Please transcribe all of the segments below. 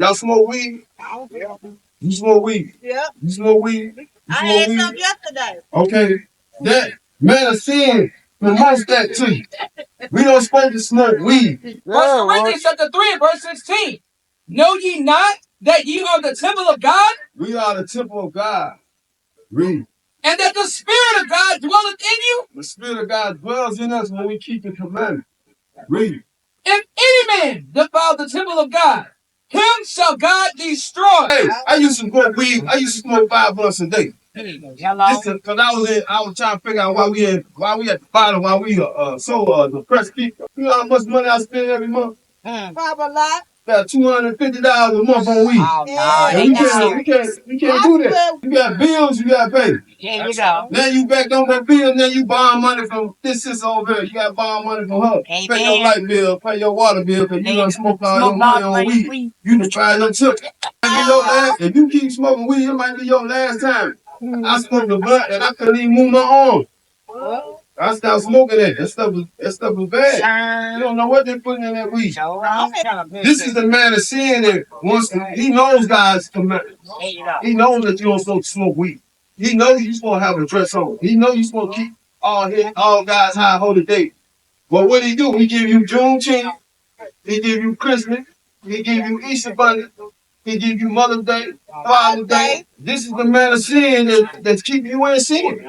Y'all smoke weed? You smoke weed? Yeah. You smoke weed? You I smoke had weed? some yesterday. Okay. That man of sin promotes that to you. We don't supposed to smoke weed. First Corinthians chapter 3 and verse 16. Know ye not that ye are the temple of God? We are the temple of God. Read. And that the Spirit of God dwelleth in you? The Spirit of God dwells in us when we keep the commandments. Read. If any man defile the temple of God, him shall God destroy. Hey, I used to smoke weed. I used to smoke 5 blunts a day. Hello. Because I was trying to figure out why we at the bottom, why we so depressed people. You know how much money I spend every month? Probably a lot. About $250 a month on weed. Oh, no, And we can't do that. You got bills, you got to pay. Here you go. Now you back on that bill, now you borrow money from this sister over here. You got to borrow money from her. Amen. Pay your light bill, pay your water bill, because you done smoked all your money on weed. You done tried your tip. If you keep smoking weed, it might be your last time. I smoked a blunt and I couldn't even move my arm. I stopped smoking that. That stuff was bad. You don't know what they're putting in that weed. This is the man of sin that wants to, he knows God's commandments. He knows that you don't supposed to smoke weed. He knows you're supposed to have a dress on. He knows you're supposed to keep all God's high holy days. But what he do? He give you Juneteenth. He give you Christmas. He give you Easter Bunny. He give you Mother's Day, Father's Day. This is the man of sin that's keeping you in sin.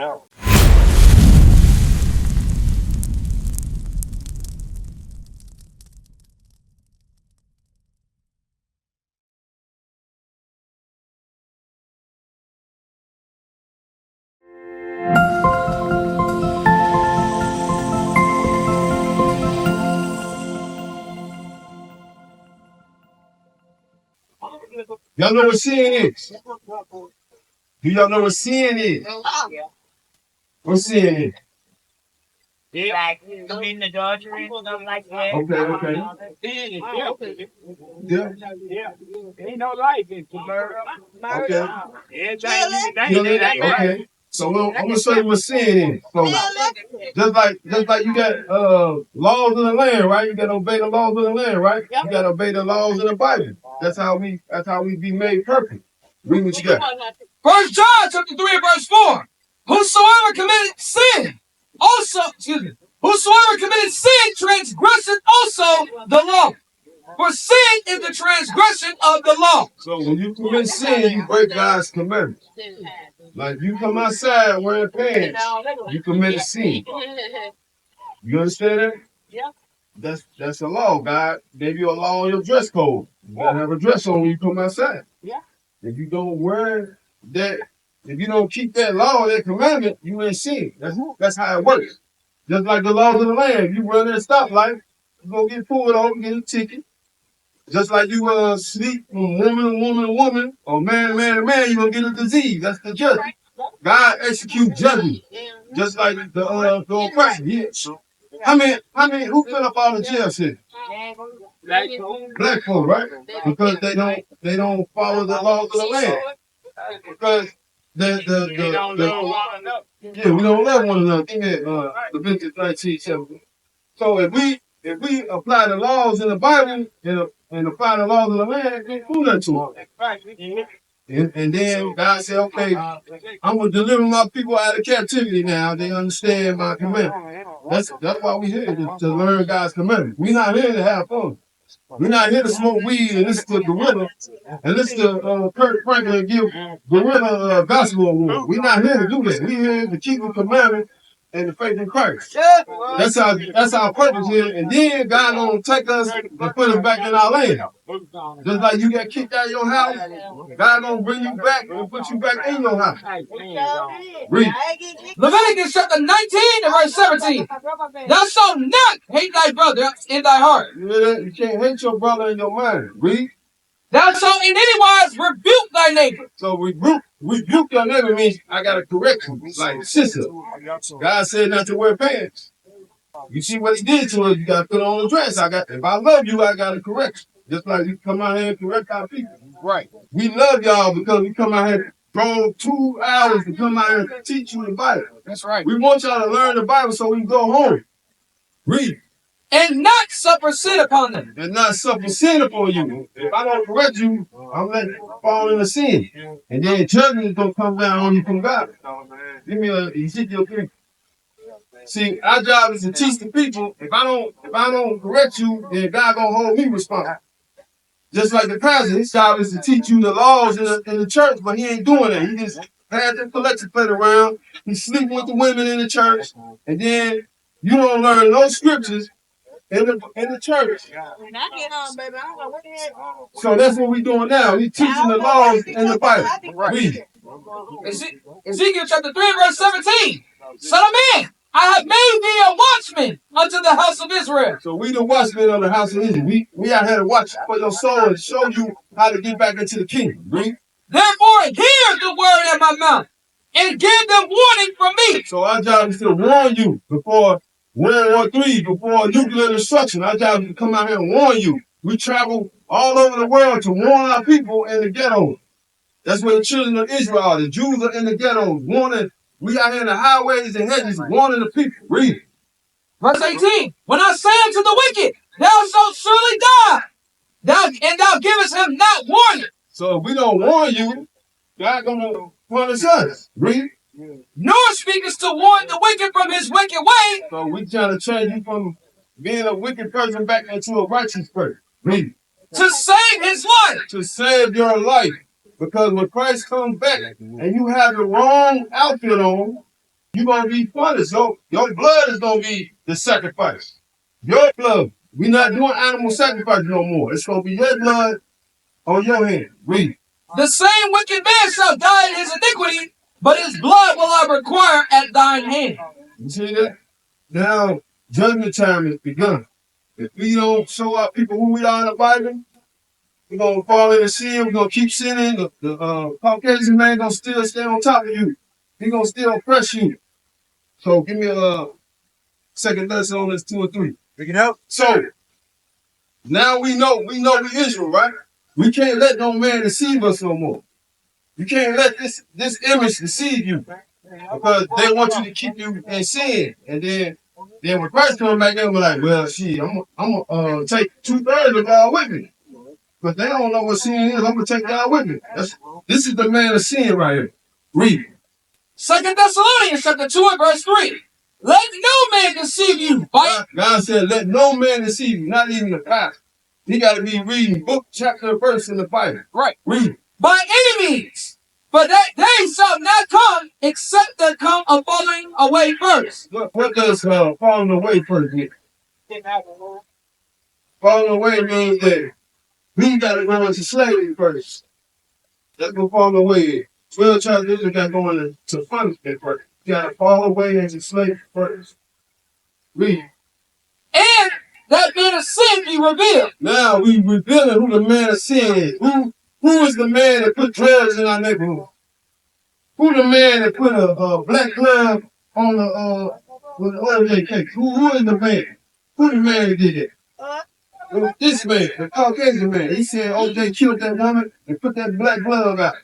Y'all know what sin is? Do y'all know what sin is? What sin is? Yeah, committing adultery and stuff like that. Okay. Yeah. Ain't no life in murder. Okay. Everything. Okay. So I'm gonna show you what sin is. So just like you got laws in the land, right? You gotta obey the laws of the land, right? You gotta obey the laws in the Bible. That's how we be made perfect. Read what you got. First John chapter 3 and verse 4. Whosoever committed sin, whosoever committed sin transgresseth also the law. For sin is the transgression of the law. So when you commit sin, you break God's commandments. Like you come outside wearing pants, you commit a sin. You understand that? Yeah. That's a law. God gave you a law on your dress code. You gotta have a dress on when you come outside. Yeah. If you don't wear that, if you don't keep that law, that commandment, you in sin. That's how it works. Just like the laws of the land. If you run that stoplight, you're gonna get pulled over, get a ticket. Just like you sleep from woman to woman, or man to man, you're gonna get a disease. That's the judgment. God execute judgment. Just like the oppression. Yeah. Who fill up all the jail cells? Black folk, right? Because they don't follow the laws of the land. Because we don't love one another. Give me Leviticus 19:7. So if we apply the laws in the Bible and apply the laws of the land, we do nothing to them. And then God said, okay, I'm going to deliver my people out of captivity now. They understand my commandment. That's why we're here, to learn God's commandment. We're not here to have fun. We're not here to smoke weed and listen to Gorilla and listen to Kurt Franklin give Gorilla a gospel award. We're not here to do that. We're here to keep the commandment and the faith in Christ. That's our purpose here. And then God gonna take us and put us back in our land. Just like you got kicked out of your house, God gonna bring you back and put you back in your house. Read. Leviticus chapter 19 and verse 17. Thou shalt not hate thy brother in thy heart. You can't hate your brother in your mind. Read. Thou shalt in any wise rebuke thy neighbor. So rebuke your neighbor means I gotta correct you. Like sister. God said not to wear pants. You see what he did to us, you gotta put on a dress. If I love you, I gotta correct you. Just like you come out here and correct our people. Right. We love y'all because we come out here, drove 2 hours to come out here and teach you the Bible. That's right. We want y'all to learn the Bible so we can go home. Read. and not suffer sin upon them. And not suffer sin upon you. If I don't correct you, I'm letting you fall into sin. And then judgment is going to come down on you from God. Give me a Ezekiel 3. See, our job is to teach the people. If I don't correct you, then God gonna hold me responsible. Just like the pastor, his job is to teach you the laws in the church, but he ain't doing that. He just had the collection plate around. He's sleeping with the women in the church, and then you don't learn no scriptures in the church. So that's what we're doing now. We teaching the laws in the Bible. Read. Ezekiel chapter 3, verse 17. Son of man, I have made thee a watchman unto the house of Israel. So we the watchmen of the house of Israel. We out here to watch for your soul and show you how to get back into the kingdom. Read. Therefore, hear the word of my mouth and give them warning from me. So our job is to warn you before World War III, before nuclear destruction. Our job is to come out here and warn you. We travel all over the world to warn our people in the ghettos. That's where the children of Israel are. The Jews are in the ghettos, warning. We out here in the highways and hedges, warning the people. Read it. Verse 18. When I say unto the wicked, thou shalt surely die, thou givest him not warning. So if we don't warn you, God gonna punish us. Read. Nor speakest to warn the wicked from his wicked way. So we trying to change you from being a wicked person back into a righteous person. Read. To save his life. To save your life. Because when Christ comes back and you have the wrong outfit on, you're going to be punished. So your blood is going to be the sacrifice. Your blood. We're not doing animal sacrifice no more. It's going to be your blood on your hand. Read. The same wicked man shall die in his iniquity, but his blood will I require at thine hand. You see that? Now, judgment time has begun. If we don't show our people who we are in the Bible, we're going to fall into sin. We're going to keep sinning. The Caucasian man going to still stay on top of you. He's going to still oppress you. So give me a second lesson on this 2 and 3. We can help. So now we know we Israel, right? We can't let no man deceive us no more. You can't let this image deceive you. Because they want you to keep you in sin. And then when Christ comes back, they'll be like, well, I'm going to take 2/3 of God with me. But they don't know what sin is. I'm going to take God with me. This is the man of sin right here. Read. 2 Thessalonians chapter 2 and verse 3. Let no man deceive you. God said, let no man deceive you, not even the pastor. He got to be reading book, chapter, and verse in the Bible. Right. Read. By any means. For that day shall not come except there come a falling away first. What does falling away first mean? Falling away means that we got to go into slavery first. That's what falling away is. 12 tribes of Israel got going to punishment first. You got to fall away into slavery first. Read. And that man of sin be revealed. Now we revealing who the man of sin is. Who is the man that put drugs in our neighborhood? Who the man that put a black glove on the with the OJ case? Who is the man? Who the man that did that? It was this man, the Caucasian man. He said OJ killed that woman and put that black glove out.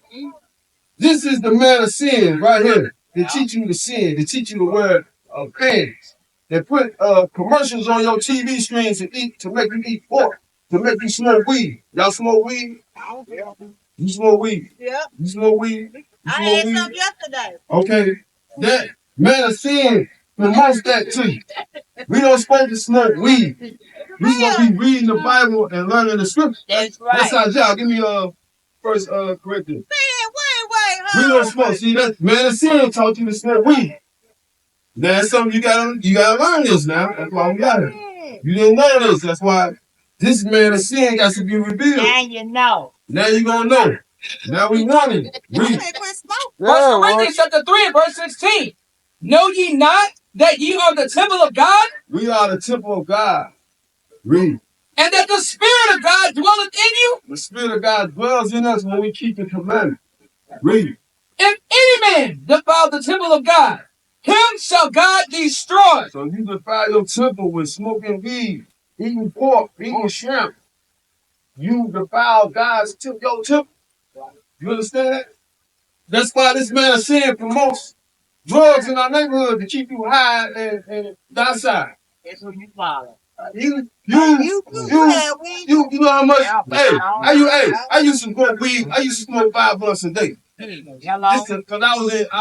This is the man of sin right here. They teach you to sin. They teach you to wear pants. They put commercials on your TV screens to make you eat pork, to make you smoke weed. Y'all smoke weed? You smoke weed? Yeah. You smoke weed? I had some yesterday. Okay. That man of sin promotes that to you. We don't supposed to smoke weed. We supposed to be reading the Bible and learning the scripture. That's right. That's our job. Give me first Corinthians. Wait. We don't smoke. See, that man of sin taught you to smoke weed. That's something you gotta learn this now. That's why we got it. You didn't know this. That's why this man of sin got to be revealed. Now you know. Now you gonna know. Now we want it. Read. First Corinthians chapter 3 and verse 16. Know ye not that ye are the temple of God? We are the temple of God. Read. And that the Spirit of God dwelleth in you? The Spirit of God dwells in us when we keep the commandments. Read. If any man defile the temple of God, him shall God destroy. So you defile your temple with smoking weed, eating pork, eating shrimp. You defile God's your temple. You understand that? That's why this man of sin promotes drugs in our neighborhood to keep you high and docile. That's what you follow. You know how much? I used to smoke weed. I used to smoke 5 blunts a day. Because I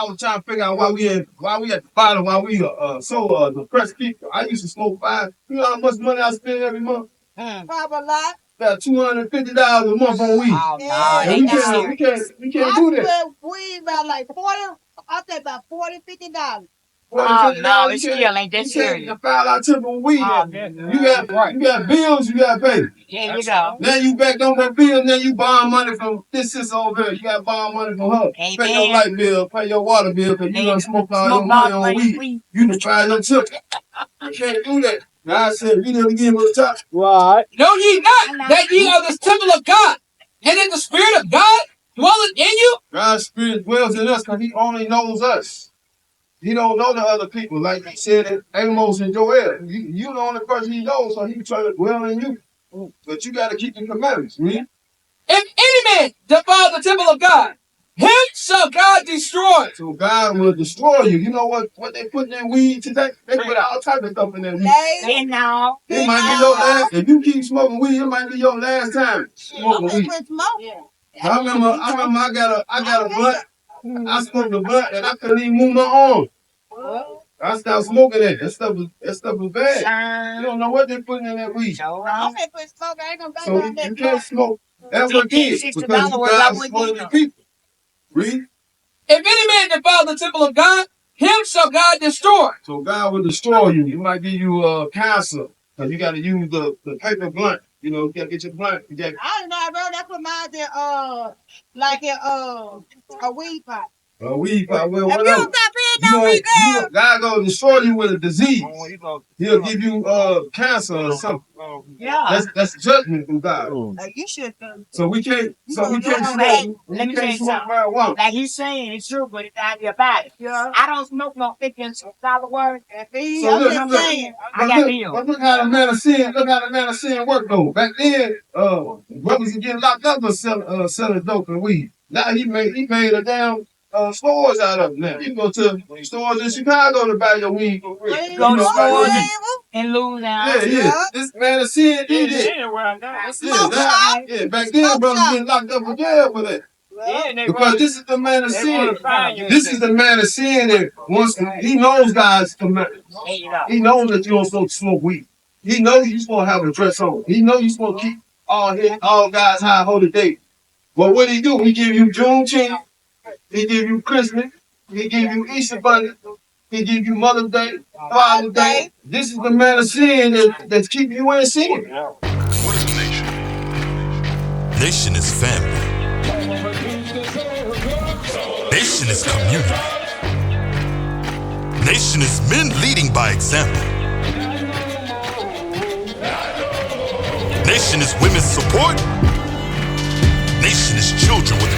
was trying to figure out why we at the bottom, why we so depressed people. I used to smoke 5. You know how much money I spend every month? Probably a lot. About $250 a month on weed. Oh, Yeah. And we can't do that. I spent weed about like 40. I said about $40, $50. Oh, no, it still ain't that serious. You file out triple weed. Oh, You got bills, you got pay. There you go. Now you back on that bill, now you borrow money from this over here. You got to borrow money from her. Amen. Pay your light bill, pay your water bill, because you done smoke all your money on weed. You done try your children. You can't do that. God said, you never give him a touch. Right. Know ye not that ye are the temple of God, and that the Spirit of God dwelleth in you? God's Spirit dwells in us because he only knows us. He don't know the other people. Like he said in Amos and Joel. You the only person he knows, so he trying to dwell in you. But you got to keep the commandments. Read. If any man defile the temple of God, him shall God destroy. So God will destroy you. You know what they put in weed today? They put all type of stuff in that weed. And now. It might be your last. If you keep smoking weed, it might be your last time smoking weed. I remember I got a blunt. I smoked a blunt and I couldn't even move my arm. I stopped smoking it. That stuff was bad. You don't know what they're putting in that weed. So you can't smoke ever again because God's one of the people. Read. If any man defile the temple of God, him shall God destroy. So God will destroy you. He might give you cancer because you got to use the paper blunt. You know, you got to get your blunt. I don't know, bro. That's what mine did. Like a weed pot. A weed pot. Well, if you don't stop being no weed, girl. God gonna destroy you with a disease. He'll give you cancer or something. Yeah. That's judgment from God. You should. So we can't smoke. Let me tell you something. Marijuana. Like he's saying, it's true, but it's not about it. Yeah. I don't smoke no $50 worth. So look, I got bills. But look how the man of sin work though. Back then, brothers were getting locked up for selling dope and weed. Now he made a damn stores out of it now. You go to stores in Chicago to buy your weed for real. Go to stores and lose out. Yeah. This man of sin did it. Yeah, back then brothers getting locked up in jail for that. Because this is the man of sin. This is the man of sin that once he knows God's commandments. He knows that you're supposed to smoke weed. He knows you're supposed to have a dress on. He knows you're supposed to keep all God's high holy days. But what he do? He give you Juneteenth. He give you Christmas. He give you Easter Bunny. He give you Mother's Day, Father's Day. This is the man of sin that's keeping you in sin. What is a nation? Nation is family. Nation is community. Nation is men leading by example. Nation is women's support. Nation is children with